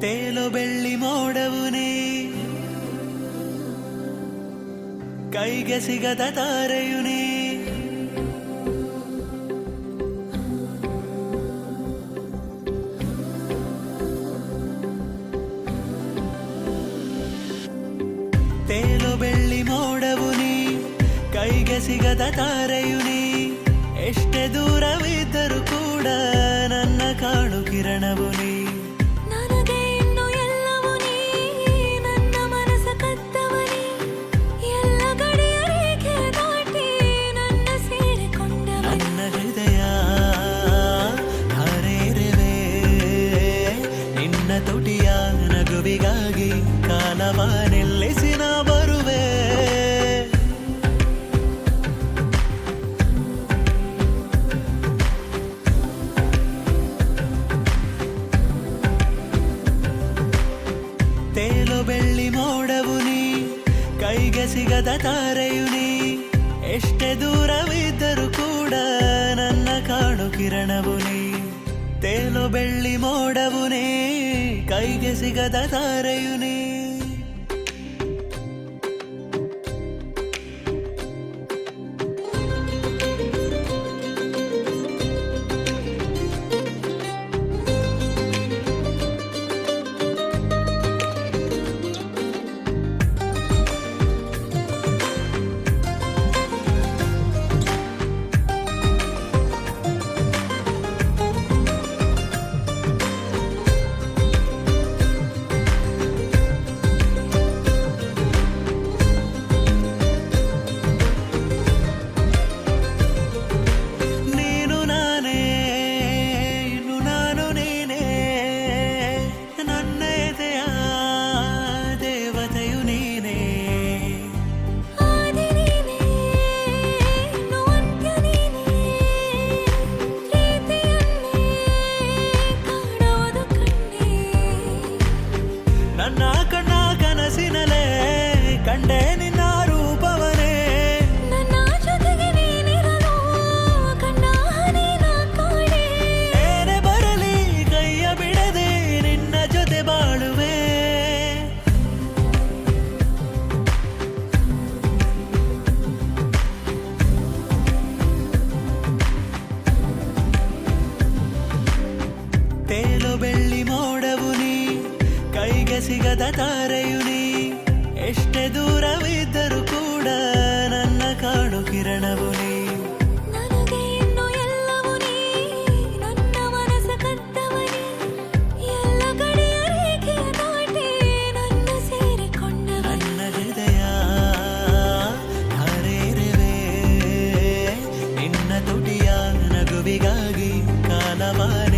ತೇಲೋ ಬೆಳ್ಳಿ ಮೋಡವು ನೀ, ಕೈಗೆ ಸಿಗದ ತಾರೆಯು ನೀ. ತೇಲೋ ಬೆಳ್ಳಿ ಮೋಡವು ನೀ, ಕೈಗೆ ಸಿಗದ ತಾರೆಯು ನೀ. ಎಷ್ಟೇ ದೂರವಿದ್ದರೂ ಕೂಡ ನನ್ನ ಕಾಣು ಕಿರಣವು ನೀ. ನನಗೆ ಇನ್ನು ಎಲ್ಲವೂ ನೀ, ನನ್ನ ಮನಸ ಕತ್ತವನಿ. ಎಲ್ಲ ಗಡಿಯ ರೇಖೆ ದಾಟಿ ನನ್ನ ಸೇರಿಕೊಂಡವ. ನನ್ನ ಹೃದಯ ಹಾರೇರಿವೆ ನಿನ್ನ ತುಟಿಯ ನಗುವಿಗಾಗಿ. ಕಾಲವ ನಿಲ್ಲಿಸಿ ನಾ ಬರುವೆ. ತೇಲೋ ಬೆಳ್ಳಿ ಮೋಡವು ನೀ, ಕೈಗೆ ಸಿಗದ ತಾರೆಯು ನೀ. ಎಷ್ಟೇ ದೂರವಿದ್ದರೂ ಕೂಡ ನನ್ನ ಕಾಣು ಕಿರಣವು ನೀ. ತೇಲೋ ಬೆಳ್ಳಿ ಮೋಡವು ನೀ, ಕೈಗೆ ಸಿಗದ ತಾರೆಯು ನೀ. ನನ್ನ ಕಣ್ಣ ಕನಸಿನಲೇ ಕಂಡೆ ನಿನ್ನ ರೂಪವನೇ. ನನ್ನ ಜೊತೆಗೆ ನೀನಿರಲು ಕಣ್ಣ ಹನಿನ ಕಾಣೆ. ಏನೇ ಬರಲಿ ಕೈಯ ಬಿಡದೆ ನಿನ್ನ ಜೊತೆ ಬಾಳುವೆ. ತೇಲೋ ಬೆಳ್ಳಿ ಮೋಡವು ನೀ, ಕೈಗೆ ಸಿಗದ ತಾರೆಯು ನೀ. ಎಷ್ಟೇ ದೂರವಿದ್ದರೂ ಕೂಡ ನನ್ನ ಕಾಣು ಕಿರಣವು ನೀ. ನನಗೆ ಇನ್ನು ಎಲ್ಲವೂ ನೀ, ನನ್ನ ಮನಸ ಕತ್ತವನಿ. ಎಲ್ಲ ಗಡಿಯ ರೇಖೆಯ ದಾಟಿ ನನ್ನ ಸೇರಿಕೊಂಡವ. ನನ್ನ ಹೃದಯ ಹಾರೇರಿವೆ ನಿನ್ನ ತುಟಿಯ ನಗುವಿಗಾಗಿ. ಕಾಲವಾನೆ